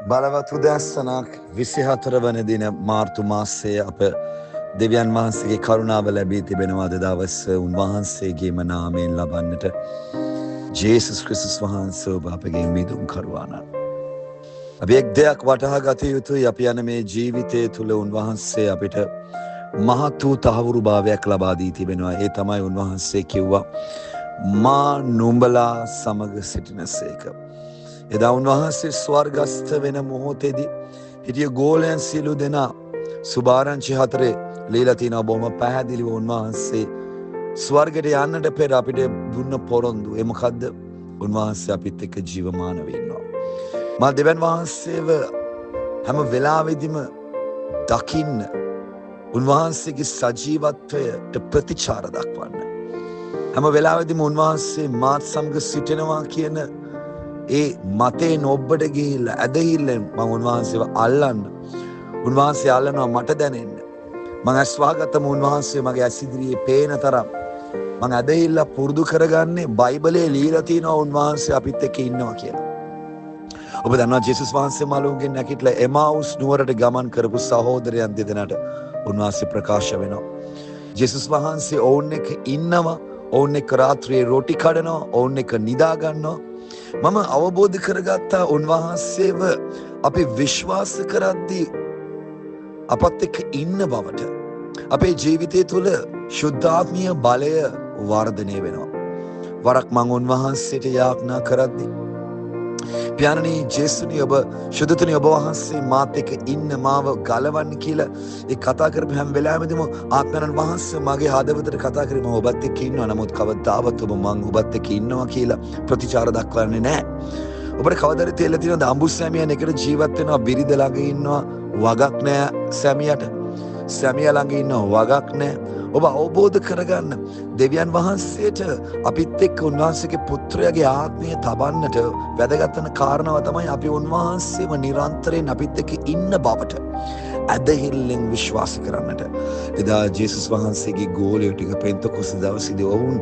බලවත් උදෑසනක් 24 වන දින මාර්තු මාසයේ අප දෙවියන් වහන්සේගේ කරුණාව ලැබී තිබෙනවා. අද දවස උන්වහන්සේගේම නාමයෙන් ලබන්නට ජේසුස් ක්‍රිස්තුස් වහන්සේ ඔබ අපගේ මිදුම් කරුවාණන්. අපි එක් දෙයක් වටහා ගත යුතුයි. අපි යන මේ ජීවිතය තුළ උන්වහන්සේ අපිට මහත් වූ තහවුරු භාවයක් ලබා දී තිබෙනවා. ඒ තමයි උන්වහන්සේ කිව්වා මා නුඹලා සමග සිටිනසේක. එදා උන්වහන්සේ ස්වර්ගස්ථ වෙන මොහොතේදී හිටිය ගෝලයන් සියලු දෙනා සුභාරංචි 4 লীලා තිනවා. බොහොම පැහැදිලිව උන්වහන්සේ ස්වර්ගයට යන්නට පෙර අපිට දුන්න පොරොන්දු. ඒ මොකද්ද? උන්වහන්සේ අපිත් එක්ක ජීවමාන වෙනවා. මා දෙවියන් වහන්සේව හැම වෙලාවෙදිම දකින්න උන්වහන්සේගේ සජීවත්වයට ප්‍රතිචාර දක්වන්න. හැම වෙලාවෙදිම උන්වහන්සේ මාත් සමග සිටිනවා කියන ඒ මතේ නොබ්බට ගිහිල්ලා ඇදහිල්ලෙන් මම උන්වහන්සේව අල්ලන්න. උන්වහන්සේ අල්ලනවා මට දැනෙන්න. මම ඇස් වහගත්තම උන්වහන්සේ මගේ ඇස් ඉදිරියේ පේන තරම් මම ඇදහිල්ලා පුරුදු කරගන්නේ බයිබලයේ লীලා තියෙනවා උන්වහන්සේ අපිත් එක්ක ඉන්නවා කියලා. ඔබ දන්නවා ජේසුස් වහන්සේ මළුන්ගෙන් නැගිටලා එමාවුස් නුවරට ගමන් කරපු සහෝදරයන් දෙදෙනාට උන්වහන්සේ ප්‍රකාශ වෙනවා. ජේසුස් වහන්සේ ඔවුන් එක්ක ඉන්නවා. ඔවුන් එක්ක රාත්‍රියේ රොටි කඩනවා. ඔවුන් එක්ක නිදා ගන්නවා. මම අවබෝධ කරගත්තා උන්වහන්සේව අපි විශ්වාස කරද්දී අපත් එක්ක ඉන්න බවට. අපේ ජීවිතය තුළ ශුද්ධාත්මීය බලය වර්ධනය වෙනවා. වරක් මම උන්වහන්සේට යාඥා කරද්දී පියාණනි ජේසුනි ඔබ ශුද්ධතුනි ඔබ වහන්සේ මාත් එක්ක ඉන්න මාව ගලවන්න කියලා ඒ කතා කරපු හැම වෙලාවෙදිම ආත්මයන් වහන්සේ මගේ හදවතට කතා කරේ මම ඔබත් එක්ක ඉන්නවා. නමුත් කවදාවත් ඔබ මං ඔබත් එක්ක ඉන්නවා කියලා ප්‍රතිචාර දක්වන්නේ නැහැ. ඔබට කවදාද තේරෙලා තියෙනවද අඹු සැමියන් එකට ජීවත් වෙනවා බිරිඳ ළඟ ඉන්නවා වගක් නැහැ සැමියාට. සැමියා ළඟ ඉන්නවා වගක් නැහැ. ඔබ අවබෝධ කරගන්න දෙවියන් වහන්සේට අපිත් එක්ක උන්වහන්සේගේ පුත්‍රයාගේ ආත්මය තබන්නට වැදගත් වෙන කාරණාව තමයි අපි උන්වහන්සේව නිරන්තරයෙන් අපිත් එක්ක ඉන්න බවට ඇදහිල්ලෙන් විශ්වාස කරන්නට. එදා ජේසුස් වහන්සේගේ ගෝලයෝ ටික පෙන්තකොස්ත දවසේදී ඔවුන්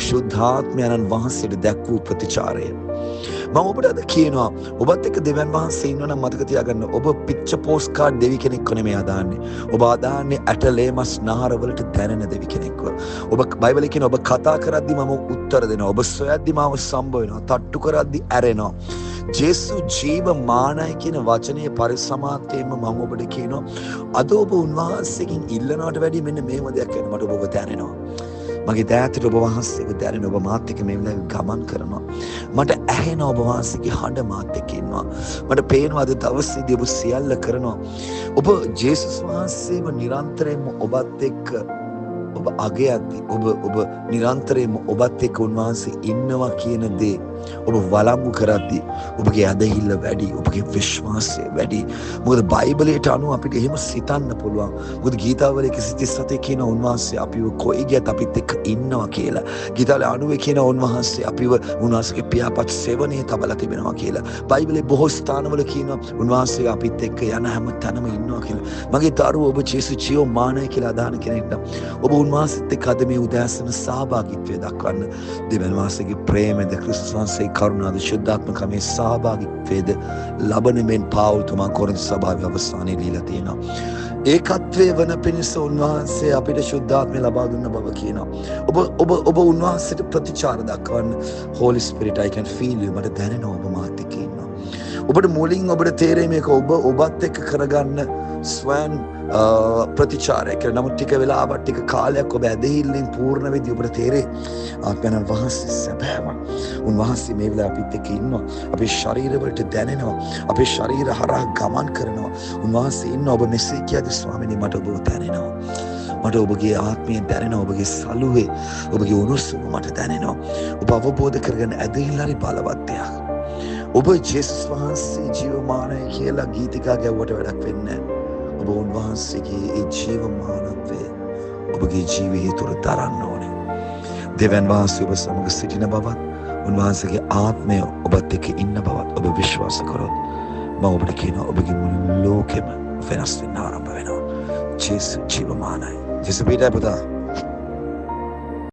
ශුද්ධාත්මයන් වහන්සේට දැක් වූ ප්‍රතිචාරය මම ඔබට අද කියනවා ඔබත් එක්ක දෙවියන් වහන්සේ ඉන්නවනම් මතක තියාගන්න ඔබ පික්චර් පෝස්ට් කාඩ් දෙවි කෙනෙක් නෙමෙයි අදහන්නේ. ඔබ අදහන්නේ ඇටලේමස් නාරවලට දැනෙන දෙවි කෙනෙක්ව. ඔබ බයිබලයේ කියන ඔබ කතා කරද්දි මම උත්තර දෙනවා. ඔබ සොයද්දි මාව සම්බ වෙනවා. තට්ටු කරද්දි ඇරෙනවා. ජේසු ජීවමානයි කියන වචනේ පරිසමාර්ථයෙන්ම මම ඔබට කියනවා අද ඔබ උන්වහන්සේගෙන් ඉල්ලනවට වැඩිය මෙන්න මේව දෙයක් වෙන මට ඔබව දැනෙනවා. මගේ දෑතට ඔබ වහන්සේව දැනෙන ඔබ මාත් එක්ක මේ වෙලාවේ ගමන් කරනවා. මට ඇහෙන ඔබ වහන්සේගේ හඬ මාත් එක්ක ඉන්නවා. මට පේනවා අද දවසේදී ඔබ සියල්ල කරනවා. ඔබ ජේසුස් වහන්සේව නිරන්තරයෙන්ම ඔබත් එක්ක ඔබ අගයද්දී ඔබ නිරන්තරයෙන්ම ඔබත් එක්ක උන්වහන්සේ ඉන්නවා කියන දේ ඔබ වළංගු කරද්දී ඔබගේ ඇදහිල්ල වැඩි, ඔබගේ විශ්වාසය වැඩි. මොකද බයිබලයට අනුව අපිට එහෙම සිතන්න පුළුවන්. මොකද ගීතාවල 137 කියන උන්වහන්සේ අපිව කොයි ගියත් අපිත් එක්ක ඉන්නවා කියලා. ගීතාවල 90 කියන උන්වහන්සේ අපිව උන්වහන්සේගේ පියාපත් සෙවණේ තබලා තිබෙනවා කියලා. බයිබලයේ බොහෝ ස්ථානවල කියනවා උන්වහන්සේ අපිත් එක්ක යන හැම තැනම ඉන්නවා කියලා. මගේ දරුවෝ ඔබ ජේසුස් ජීවමානයි කියලා අදහන කෙනෙක් නම් ඔබ උන්වහන්සේත් එක්ක අද මේ උදෑසන සහභාගීත්වය දක්වන්න. දෙවියන් වහන්සේගේ ප්‍රේමද ක්‍රිස්තුස් වහන්සේ කරුණාද ශුද්ධාත්මකමේ සහභාගීත්වයේද ලබන මෙන් පාවුල් තුමා කොරින්ත සභාවේ අවසානයේ লীලා තියෙනවා. ඒකත්වයේ වන පිණිස උන්වහන්සේ අපිට ශුද්ධාත්මය ලබා දුන්න බව කියනවා. ඔබ උන්වහන්සේට ප්‍රතිචාර දක්වන්න. Holy Spirit I can feel you. මට දැනෙනවා ඔබ මාත් එක්ක ඉන්නවා. ඔබට මුලින් ඔබට තේරෙයි මේක ඔබත් එක්ක කරගන්න ස්වයන් ප්‍රතිචාරය කියලා. නමුත් ටික වෙලාවක් ටික කාලයක් ඔබ ඇදහිල්ලෙන් පූර්ණ වෙද්දී ඔබට තේරෙයි ආත්මයන් වහන්සේ සැබෑම උන්වහන්සේ මේ වෙලාව අපිත් එක්ක ඉන්නවා. අපේ ශරීරවලට දැනෙනවා. අපේ ශරීර හරහා ගමන් කරනවා. උන්වහන්සේ ඉන්නවා. ඔබ මෙසේ කියද්දි ස්වාමීනි මට ඔබව දැනෙනවා. මට ඔබගේ ආත්මය දැනෙනවා. ඔබගේ සලුවේ ඔබගේ උණුසුම මට දැනෙනවා. ඔබ අවබෝධ කරගෙන ඇදහිල්ල හරි බලවත් දෙයක්. ඔබ ජේසුස් වහන්සේ ජීවමානයි කියලා ගීතිකා ගැව්වට වැඩක් වෙන්නේ නැහැ. ඔබ උන්වහන්සේගේ ඒ ජීවමානත්වය ඔබගේ ජීවිතය තුළ දරන්න ඕනේ. දෙවියන් වහන්සේ ඔබ සමග සිටින බවත් උන්වහන්සේගේ ආත්මය ඔබත් එක්ක ඉන්න බවත් ඔබ විශ්වාස කරොත් මම ඔබට කියනවා ඔබගේ මුළු ලෝකෙම වෙනස් වෙන්න ආරම්භ වෙනවා. ජේසුස් ජීවමානයි. ජේසුස් පිටයි පුතා.